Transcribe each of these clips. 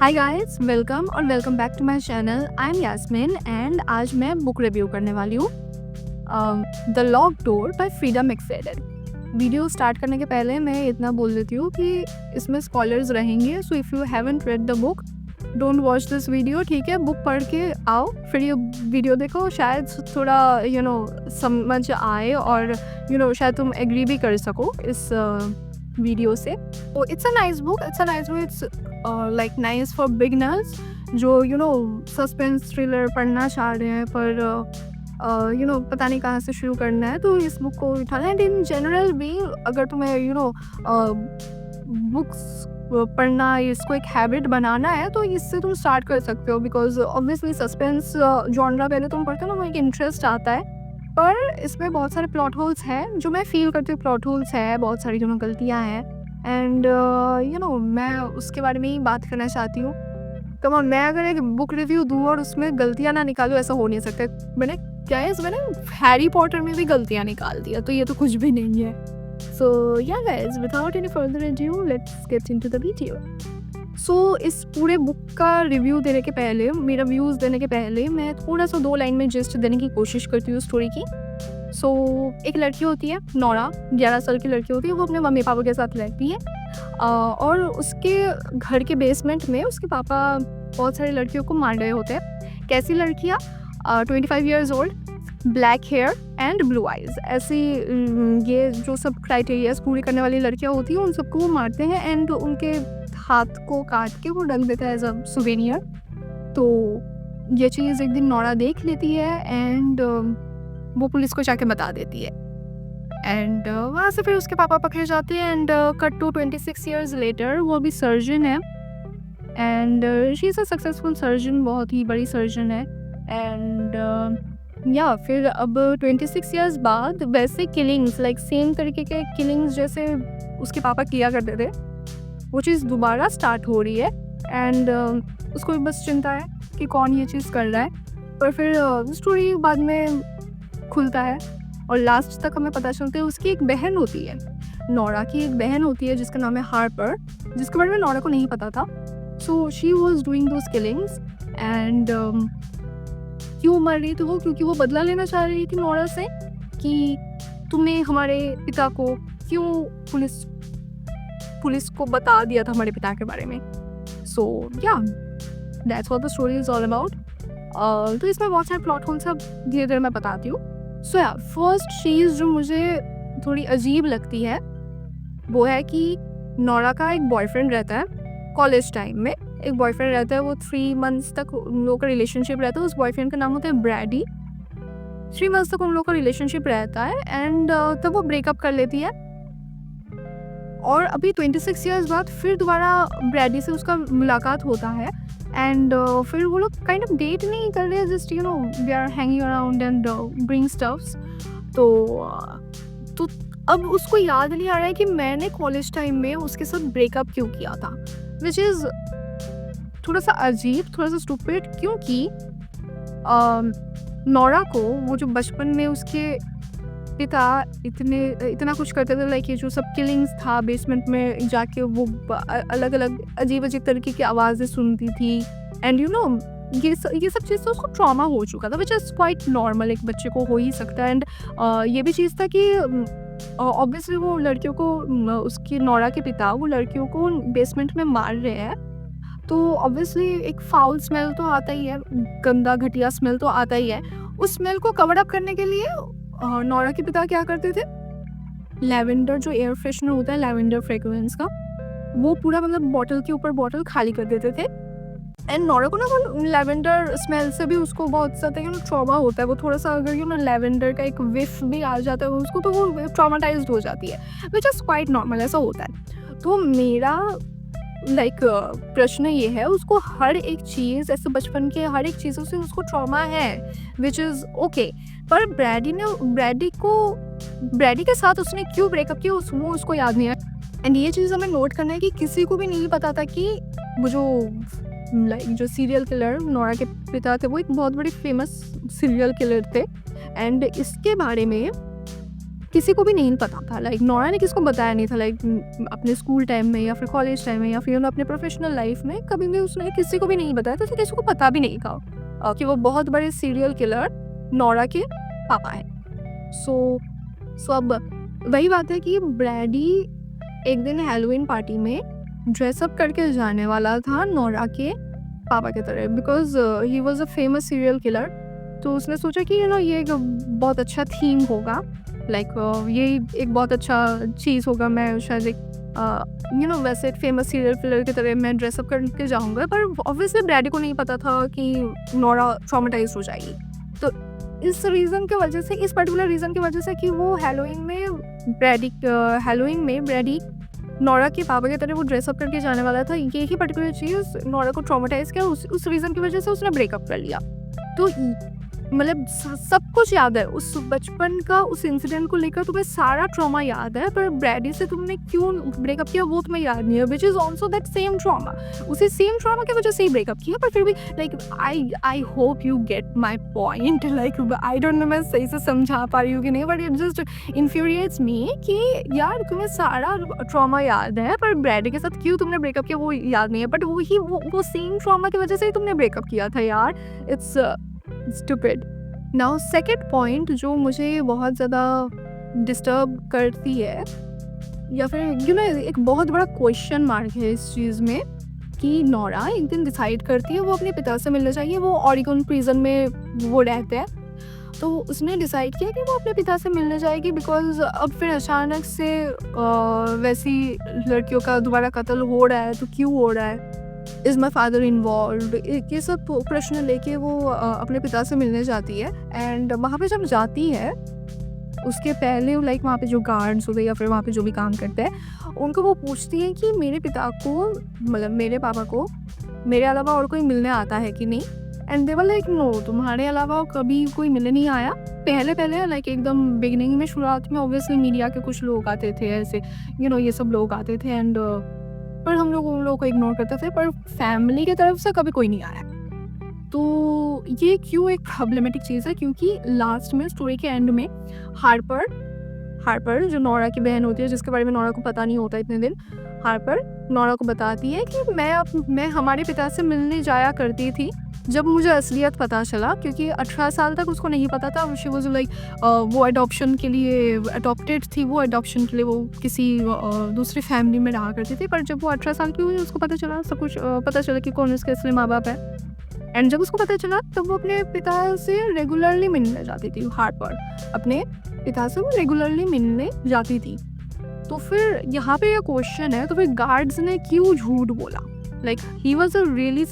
Hi guys, welcome back to my channel. I am Yasmin and आज मैं book review करने वाली हूँ the locked door by Frieda McFadden. Video start करने के पहले मैं इतना बोल देती हूँ कि इसमें स्पॉयलर्स रहेंगे, so if you haven't read the book don't watch this video. ठीक है, बुक पढ़ के आओ फिर ये वीडियो देखो, शायद थोड़ा समझ आए और शायद तुम एग्री भी कर सको इस वीडियो से। तो it's a nice book, it's like nice for beginners जो सस्पेंस थ्रिलर पढ़ना चाह रहे हैं पर पता नहीं कहाँ से शुरू करना है, तो इस बुक को उठाना। एंड इन जनरल भी अगर तुम्हें बुक्स पढ़ना, इसको एक हैबिट बनाना है तो इससे तुम स्टार्ट कर सकते हो, बिकॉज ऑब्वियसली सस्पेंस जॉनरा पहले तुम पढ़ते हो ना, वो एक इंटरेस्ट आता है, पर इसमें बहुत सारे प्लॉट होल्स हैं जो मैं फील करती हूँ। प्लॉट होल्स है, बहुत सारी जो गलतियाँ हैं एंड मैं उसके बारे में ही बात करना चाहती हूँ। तो मैं अगर एक बुक रिव्यू दूँ और उसमें गलतियाँ ना निकालूँ, ऐसा हो नहीं सकता। मैंने हैरी पॉटर में भी गलतियाँ निकाल दिया, तो ये तो कुछ भी नहीं है। So yeah guys, without any further adieu let's get into the video. So इस पूरे बुक का रिव्यू देने के पहले, मेरा व्यूज़ देने के पहले, मैं थोड़ा सा 2 लाइन में जस्ट देने की कोशिश करती हूँ स्टोरी की। सो एक लड़की होती है नोरा, 11 साल की लड़की होती है, वो अपने मम्मी पापा के साथ रहती है और उसके घर के बेसमेंट में उसके पापा बहुत सारी लड़कियों को मार रहे होते हैं। कैसी लड़कियाँ? 25 years old, black hair and blue eyes, ऐसी ये जो सब क्राइटेरियाज पूरी करने वाली लड़कियाँ होती हैं, उन सबको वो मारते हैं एंड उनके हाथ को काट के वो रख देता है एज अ सुवेनियर। तो ये चीज़ एक दिन नोरा देख लेती है एंड वो पुलिस को जाके बता देती है एंड वहाँ से फिर उसके पापा पकड़े जाते हैं and cut to 26 years later वो भी सर्जन है and she is a successful surgeon, बहुत ही बड़ी सर्जन है। एंड फिर अब 26 ईयर्स बाद वैसे किलिंग्स, लाइक सेम तरीके के किलिंग्स जैसे उसके पापा किया करते थे, वो चीज़ दोबारा स्टार्ट हो रही है एंड उसको भी बस चिंता है कि कौन ये चीज़ कर रहा है। पर फिर स्टोरी बाद में खुलता है और लास्ट तक हमें पता चलता है उसकी एक बहन होती है, नोरा की एक बहन होती है जिसका नाम है हार्पर, जिसके बारे में नोरा को नहीं पता था। So she was doing those killings and क्यों मर रही थी वो? क्योंकि वो बदला लेना चाह रही थी नोरा से कि तुमने हमारे पिता को क्यों पुलिस को बता दिया था हमारे पिता के बारे में। सो या that's what the story is all about. तो इसमें बहुत सारे प्लॉट होल्स सब धीरे धीरे मैं बताती हूँ। सो या फर्स्ट चीज़ जो मुझे थोड़ी अजीब लगती है वो है कि नोरा का एक बॉयफ्रेंड रहता है कॉलेज टाइम में, एक बॉयफ्रेंड रहता है, वो 3 मंथ्स तक उन लोगों का रिलेशनशिप रहता है। उस बॉयफ्रेंड का नाम होता है ब्रैडी। 3 मंथ्स तक उन लोगों का रिलेशनशिप रहता है एंड तब वो ब्रेकअप कर लेती है और अभी 26 ईयर्स बाद फिर दोबारा ब्रैडी से उसका मुलाकात होता है एंड फिर वो लोग काइंड ऑफ डेट नहीं कर रहे, just they are hanging around and bring stuffs. तो अब उसको याद नहीं आ रहा है कि मैंने कॉलेज टाइम में उसके साथ ब्रेकअप क्यों किया था, विच इज़ थोड़ा सा अजीब, थोड़ा सा स्टूपिड, क्योंकि नोरा को वो जो बचपन में उसके पिता इतना कुछ करते थे, लाइक ये जो सब किलिंग्स था, बेसमेंट में जाके वो अलग अलग अजीब तरीके की आवाज़ें सुनती थी एंड ये सब चीज़ तो उसको ट्रॉमा हो चुका था, विच इज़ क्वाइट नॉर्मल, एक बच्चे को हो ही सकता है। एंड ये भी चीज़ था कि ऑब्वियसली वो लड़कियों को, उसकी नोरा के पिता वो लड़कियों को बेसमेंट में मार रहे हैं, तो ऑब्वियसली एक फाउल स्मेल तो आता ही है, गंदा घटिया स्मेल तो आता ही है। उस स्मेल को कवर अप करने के लिए नोरा के पिता क्या करते थे, लैवेंडर जो एयर फ्रेशनर होता है, लैवेंडर फ्रेग्रेंस का, वो पूरा बॉटल के ऊपर बॉटल खाली कर देते थे एंड नोरा को वो लैवेंडर स्मेल से भी उसको बहुत ज़्यादा ट्रॉमा होता है। वो थोड़ा सा अगर लैवेंडर का एक विफ भी आ जाता है उसको, तो वो ट्रॉमाटाइज्ड हो जाती है, विच इज़ क्वाइट नॉर्मल, ऐसा होता है। तो मेरा प्रश्न ये है, उसको हर एक चीज़, ऐसे बचपन के हर एक चीज़ों से उसको ट्रॉमा है, विच इज़ ओके, पर ब्रैडी के साथ उसने क्यों ब्रेकअप किया वो उसको याद नहीं है। एंड ये चीज़ हमें नोट करना है कि किसी को भी नहीं पता था कि वो जो सीरियल किलर नोरा के पिता थे, वो एक बहुत बड़े फेमस सीरियल किलर थे एंड इसके बारे में किसी को भी नहीं पता था, लाइक नोरा ने किसको बताया नहीं था, लाइक अपने स्कूल टाइम में या फिर कॉलेज टाइम में या फिर अपने प्रोफेशनल लाइफ में कभी भी उसने किसी को भी नहीं बताया था, तो किसी को पता भी नहीं था कि वो बहुत बड़े सीरियल किलर नोरा के पापा हैं। सो अब वही बात है कि ब्रैडी एक दिन हैलोवीन पार्टी में ड्रेसअप करके जाने वाला था नोरा के पापा की तरह, because he was a famous serial killer. तो उसने सोचा कि ये एक बहुत अच्छा थीम होगा, लाइक ये एक बहुत अच्छा चीज़ होगा, मैं शायद एक वैसे फेमस सीरियल किलर की तरह मैं ड्रेसअप करके जाऊँगा। पर ऑब्वियसली ब्रैडी को नहीं पता था कि नोरा ट्रॉमेटाइज हो जाएगी। तो इस रीज़न की वजह से, इस पर्टिकुलर रीज़न की वजह से कि वो हैलोवीन में ब्रैडी नोरा के पापा की तरह वो ड्रेसअप करके जाने वाला था, ये ही पर्टिकुलर चीज़ नोरा को ट्रॉमेटाइज किया। उस रीज़न की वजह से उसने ब्रेकअप कर लिया। तो मतलब सब कुछ याद है उस बचपन का, उस इंसिडेंट को लेकर तुम्हें सारा ट्रॉमा याद है, पर ब्रैडी से तुमने क्यों ब्रेकअप किया वो तुम्हें याद नहीं है, which is also that same trauma. उसी सेम ट्रॉमा की वजह से ही ब्रेकअप किया। पर फिर भी like I hope you get my point. Like I don't know मैं सही से समझा पा रही हूँ कि नहीं, बट इट जस्ट इन्फ्यूरिएट्स मी कि यार तुम्हें सारा ट्रॉमा याद है पर ब्रैडी के साथ क्यों तुमने ब्रेकअप किया वो याद नहीं है। बट वो सेम ट्रॉमा की वजह से ही तुमने ब्रेकअप किया था यार। It's stupid. Now second point जो मुझे बहुत ज़्यादा डिस्टर्ब करती है, या फिर एक बहुत बड़ा क्वेश्चन मार्क है इस चीज़ में, कि नोरा एक दिन डिसाइड करती है वो अपने पिता से मिलना चाहिए। वो ऑरिगन प्रिजन में वो रहते हैं, तो उसने डिसाइड किया कि वो अपने पिता से मिलने जाएगी, बिकॉज अब फिर अचानक से वैसी लड़कियों का दोबारा कत्ल हो रहा है, तो क्यों हो रहा है, इज़ माई फादर इन्वॉल्व, ये सब प्रश्न लेके वो अपने पिता से मिलने जाती है। एंड वहाँ पे जब जाती है उसके पहले लाइक वहाँ पे जो गार्ड्स होते हैं या फिर वहाँ पे जो भी काम करते हैं उनको वो पूछती है कि मेरे पिता को, मतलब मेरे पापा को मेरे अलावा और कोई मिलने आता है कि नहीं। And they were like no, तुम्हारे अलावा कभी कोई मिलने नहीं आया। पहले लाइक एकदम बिगिनिंग में, शुरुआत में ऑब्वियसली मीडिया के कुछ लोग आते थे, ऐसे ये सब लोग आते थे, एंड पर हम लोग उन लोगों को इग्नोर करते थे, पर फैमिली की तरफ से कभी कोई नहीं आया। तो ये क्यों एक प्रॉब्लमेटिक चीज़ है, क्योंकि लास्ट में स्टोरी के एंड में हार्पर जो नोरा की बहन होती है, जिसके बारे में नोरा को पता नहीं होता इतने दिन, हार्पर नोरा को बताती है कि मैं हमारे पिता से मिलने जाया करती थी जब मुझे असलियत पता चला, क्योंकि 18 साल तक उसको नहीं पता था। शी वाज लाइक वो अडॉप्शन के लिए अडॉप्टेड थी, वो अडॉप्शन के लिए वो किसी दूसरी फैमिली में रहा करती थी। पर जब वो 18 साल की हुई उसको पता चला, सब कुछ पता चला कि कौन उसके असली माँ बाप है। एंड जब उसको पता चला तब वो अपने पिता से रेगुलरली मिलने जाती थी। हार्पर अपने पिता से वो रेगुलरली मिलने जाती थी। तो फिर यहाँ पे ये क्वेश्चन है, तो फिर गार्ड्स ने क्यों झूठ बोला? Like he was a really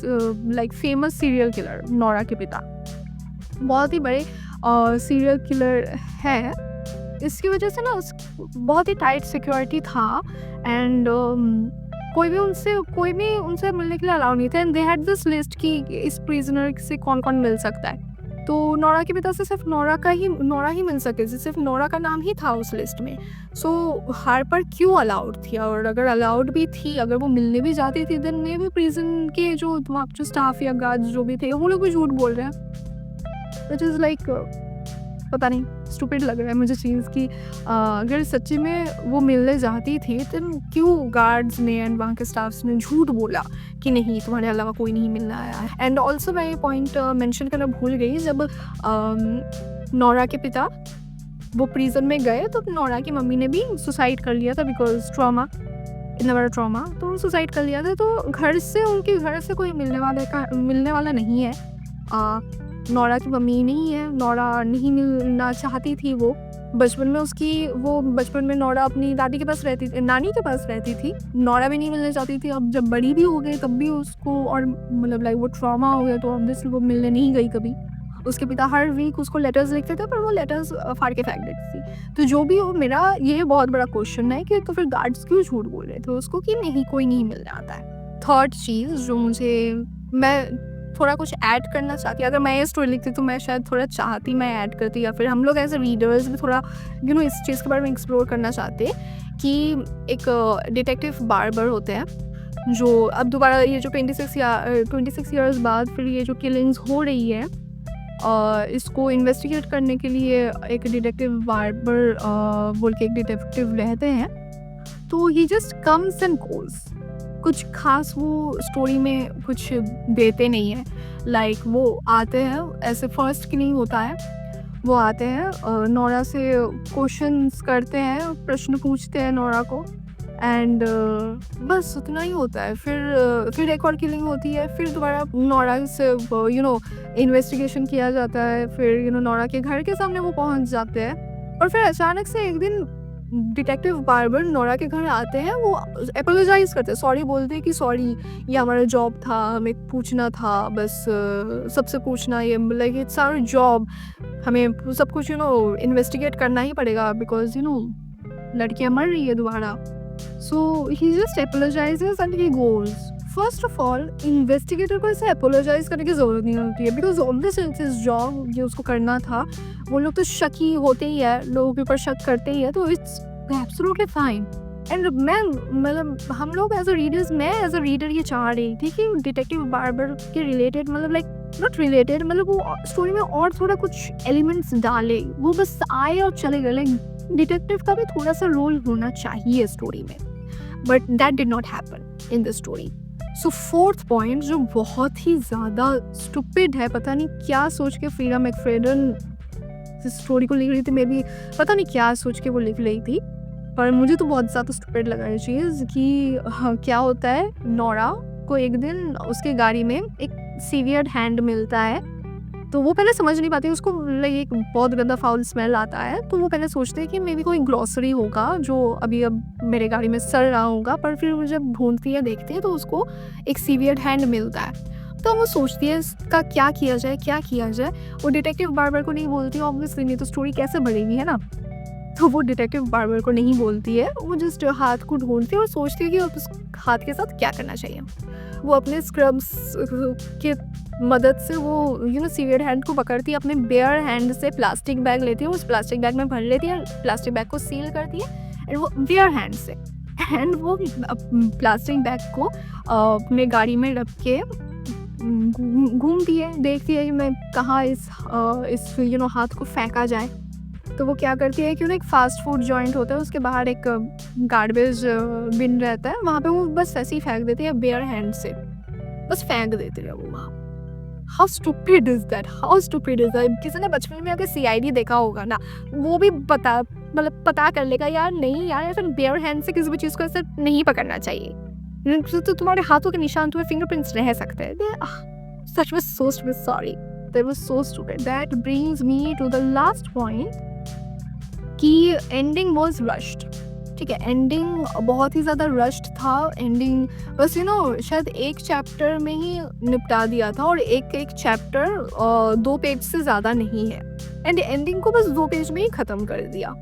like famous serial killer. Nora के पिता बहुत ही बड़े सीरियल किलर है, इसकी वजह से ना बहुत ही टाइट सिक्योरिटी था। एंड कोई भी उनसे मिलने के लिए अलाउ नहीं था। And they had this list कि इस प्रिजनर से कौन कौन मिल सकता है। तो नोरा के पिता से सिर्फ नोरा ही मिल सके, सिर्फ नोरा का नाम ही था उस लिस्ट में। सो हार्पर क्यों अलाउड थी? और अगर अलाउड भी थी, अगर वो मिलने भी जाती थी, देन मे भी प्रिजन के जो स्टाफ या गार्ड्स जो भी थे वो लोग भी झूठ बोल रहे हैं। विच इज़ लाइक पता नहीं, स्टूपिड लग रहा है मुझे चीज़ की। अगर सच्ची में वो मिलने जाती थी तो क्यों गार्ड्स ने एंड वहाँ के स्टाफ्स ने झूठ बोला कि नहीं तुम्हारे अलावा कोई नहीं मिलने आया है। एंड ऑल्सो मैं ये पॉइंट मेंशन करना भूल गई, जब नोरा के पिता वो प्रिजन में गए तो नोरा की मम्मी ने भी सुसाइड कर लिया था, बिकॉज ट्रॉमा, इतना बड़ा ट्रॉमा, तो सुसाइड कर लिया था। तो उनके घर से कोई मिलने वाला नहीं है। नोरा की मम्मी नहीं है, नोरा नहीं मिलना चाहती थी। वो बचपन में नोरा अपनी नानी के पास रहती थी। नोरा भी नहीं मिलना चाहती थी। अब जब बड़ी भी हो गई तब भी उसको, और मतलब लाइक वो ट्रॉमा हो गया, तो ऑब्वियसली वो मिलने नहीं गई कभी। उसके पिता हर वीक उसको लेटर्स लिखते थे, पर वो लेटर्स फाड़ के फेंक देती थी। तो जो भी हो, मेरा ये बहुत बड़ा क्वेश्चन है कि तो फिर गार्ड्स क्यों झूठ बोल रहे थे उसको कि नहीं कोई नहीं मिलने आता है। थर्ड चीज़ जो मैं थोड़ा कुछ ऐड करना चाहती, अगर मैं ये स्टोरी लिखती तो मैं शायद थोड़ा चाहती मैं ऐड करती, या फिर हम लोग एज ए रीडर्स भी थोड़ा इस चीज़ के बारे में एक्सप्लोर करना चाहते कि एक डिटेक्टिव बार्बर होते हैं, जो अब दोबारा ये जो 26 ईयर्स बाद फिर ये जो किलिंग्स हो रही है, इसको इन्वेस्टिगेट करने के लिए एक डिटेक्टिव बार्बर बोल के एक डिटेक्टिव रहते हैं। तो ही जस्ट कम्स एंड गोज़। कुछ ख़ास वो स्टोरी में कुछ देते नहीं हैं। लाइक वो आते हैं, ऐसे फर्स्ट की नहीं होता है, वो आते हैं नोरा से क्वेश्चंस करते हैं, प्रश्न पूछते हैं नोरा को, एंड बस उतना ही होता है। फिर एक और किलिंग होती है, फिर दोबारा नोरा से इन्वेस्टिगेशन किया जाता है, फिर नोरा के घर के सामने वो पहुंच जाते हैं, और फिर अचानक से एक दिन डिटेक्टिव बार्बर नोरा के घर आते हैं। वो अपोलोजाइज करते हैं, सॉरी बोलते हैं कि सॉरी, ये हमारा जॉब था, हमें पूछना था, बस सबसे पूछना, ये लाइक इट्स आवर जॉब, हमें सब कुछ इन्वेस्टिगेट करना ही पड़ेगा बिकॉज लड़कियां मर रही है दोबारा। So he just apologizes and he goes. First of all investigator को ऐसे अपोलोजाइज करने की ज़रूरत नहीं होती है, बिकॉज ऑन दिस जॉब ये उसको करना था। वो लोग तो शकी होते ही है, लोगों के ऊपर शक करते ही है, तो इट्स एब्सोल्युटली फाइन। एंड मैं मतलब हम लोग एज अ रीडर्स, मैं एज अ रीडर ये चाह रही थी कि डिटेक्टिव बार्बर के रिलेटेड, मतलब लाइक नॉट रिलेटेड, मतलब वो स्टोरी में और थोड़ा कुछ एलिमेंट्स डाले, वो बस आए और चले गए। लाइक डिटेक्टिव का भी थोड़ा सा रोल होना चाहिए स्टोरी में, but that did not happen in the story. So fourth point जो बहुत ही ज़्यादा स्टूपिड है, पता नहीं क्या सोच के फ्रीडा मैकफेडन इस स्टोरी को लिख रही थी, मे बी पता नहीं क्या सोच के वो लिख रही थी, पर मुझे तो बहुत ज़्यादा स्टूपिड लगा ये चीज़ कि क्या होता है, नोरा को एक दिन उसके गाड़ी में एक सीवियर्ड हैंड मिलता है। तो वो पहले समझ नहीं पाती, उसको लाइक एक बहुत गंदा फाउल स्मेल आता है, तो वो पहले सोचते हैं कि मे बी कोई ग्रॉसरी होगा जो अभी अब मेरे गाड़ी में सड़ रहा होगा, पर फिर वो जब ढूंढती है, देखती है, तो उसको एक सीवियर्ड हैंड मिलता है। तो वो सोचती है इसका क्या किया जाए। वो डिटेक्टिव बार्बर को नहीं बोलती, ऑब्वियसली, नहीं तो स्टोरी कैसे बढ़ेगी, है ना। तो वो डिटेक्टिव बार्बर को नहीं बोलती है, वो जस्ट हाथ को ढूंढती है और सोचती है कि उस हाथ के साथ क्या करना चाहिए। वो अपने स्क्रब्स के मदद से वो सीवियर हैंड को पकड़ती है, अपने बेयर हैंड से प्लास्टिक बैग लेती है, उस प्लास्टिक बैग में भर लेती है, प्लास्टिक बैग को सील करती है, एंड वो बेयर हैंड से वो प्लास्टिक बैग को अपने गाड़ी में रख के घूमती है, देखती है कि मैं कहाँ इस हाथ को फेंका जाए। तो वो क्या करती है कि एक फास्ट फूड जॉइंट होता है, उसके बाहर एक गार्बेज बिन रहता है, वहाँ पे वो बस ऐसे ही फेंक देती है, बेयर हैंड से बस फेंक देती है वो वहाँ। हाउ स्टूपिड इज दैट, किसी ने बचपन में अगर CID देखा होगा ना, वो भी पता कर लेगा, यार नहीं यार, ऐसे बेयर हैंड से किसी भी चीज़ को ऐसे नहीं पकड़ना चाहिए, तो तुम्हारे हाथों के निशान, तुम्हारे फिंगरप्रिंट्स रह सकते हैं। सच में so stupid, sorry, that was so stupid. That brings me to the last point कि एंडिंग वॉज रश्ड। ठीक है, एंडिंग बहुत ही ज़्यादा रश्ड था। एंडिंग बस शायद एक चैप्टर में ही निपटा दिया था, और एक चैप्टर 2 पेज से ज़्यादा नहीं है, एंड एंडिंग को बस 2 पेज में ही ख़त्म कर दिया,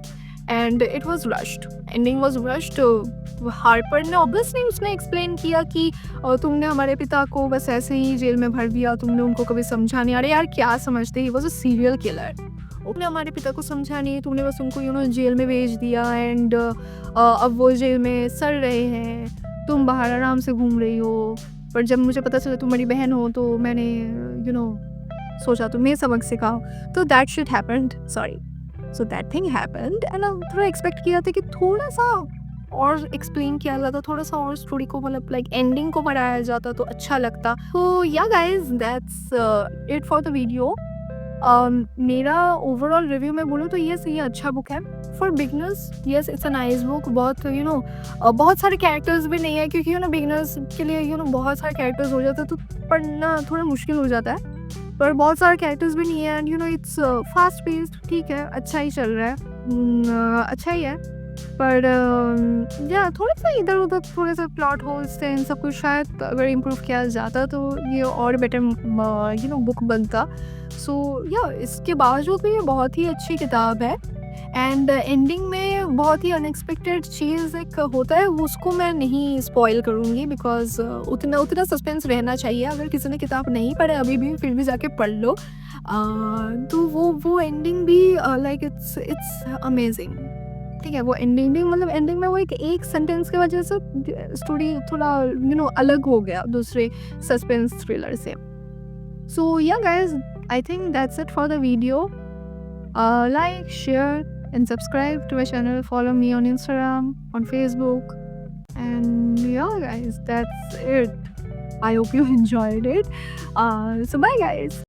and it was rushed. Ending was rushed. Harper ने ऑब्वियसली उसने एक्सप्लेन किया कि तुमने हमारे पिता को बस ऐसे ही जेल में भर दिया, तुमने उनको कभी समझा नहीं। अरे यार, क्या समझते, he was a serial killer, उसने हमारे पिता को समझा नहीं, तुमने बस उनको जेल में भेज दिया, एंड अब वो जेल में सड़ रहे हैं, तुम बाहर आराम से घूम रही हो, पर जब मुझे पता चला तुम्हारी बहन हो, तो मैंने सोचा तुम्हें सबक सिखाओ। तो that shit happened, sorry, so that thing happened, and थोड़ा एक्सपेक्ट किया था कि थोड़ा सा और एक्सप्लेन किया जाता, थोड़ा सा और स्टोरी को लाइक एंडिंग को बढ़ाया जाता तो अच्छा लगता। तो yeah guys, that's it for the video. मेरा ओवरऑल रिव्यू में बोलूँ तो ये अच्छा बुक है for beginners. Yes, it's a nice book. बहुत बहुत सारे कैरेक्टर्स भी नहीं है, क्योंकि बिगनर्स के लिए बहुत सारे कैरेक्टर्स हो जाते हैं, तो पढ़ना थोड़ा मुश्किल हो जाता है, पर बहुत सारे कैरेक्टर्स भी नहीं है, एंड इट्स फास्ट पेस्ड। ठीक है, अच्छा ही चल रहा है, अच्छा ही है, पर या थोड़ा सा इधर उधर थोड़े से प्लॉट होल्स थे, इन सब कुछ शायद अगर इम्प्रूव किया जाता तो ये और बेटर बुक बनता। सो या इसके बावजूद भी ये बहुत ही अच्छी किताब है, एंड एंडिंग में बहुत ही अनएक्सपेक्टेड चीज़ एक होता है, उसको मैं नहीं स्पॉइल करूँगी, बिकॉज उतना सस्पेंस रहना चाहिए। अगर किसी ने किताब नहीं पढ़े अभी भी, फिर भी जाके पढ़ लो। तो वो एंडिंग भी लाइक इट्स अमेजिंग। ठीक है, वो एंडिंग में वो एक सेंटेंस की वजह से स्टोरी थोड़ा अलग हो गया दूसरे सस्पेंस थ्रिलर से। सो yeah guys, I think that's it for the video. Like, share, and subscribe to my channel. Follow me on Instagram, on Facebook. And yeah, guys, that's it. I hope you enjoyed it. So, bye, guys.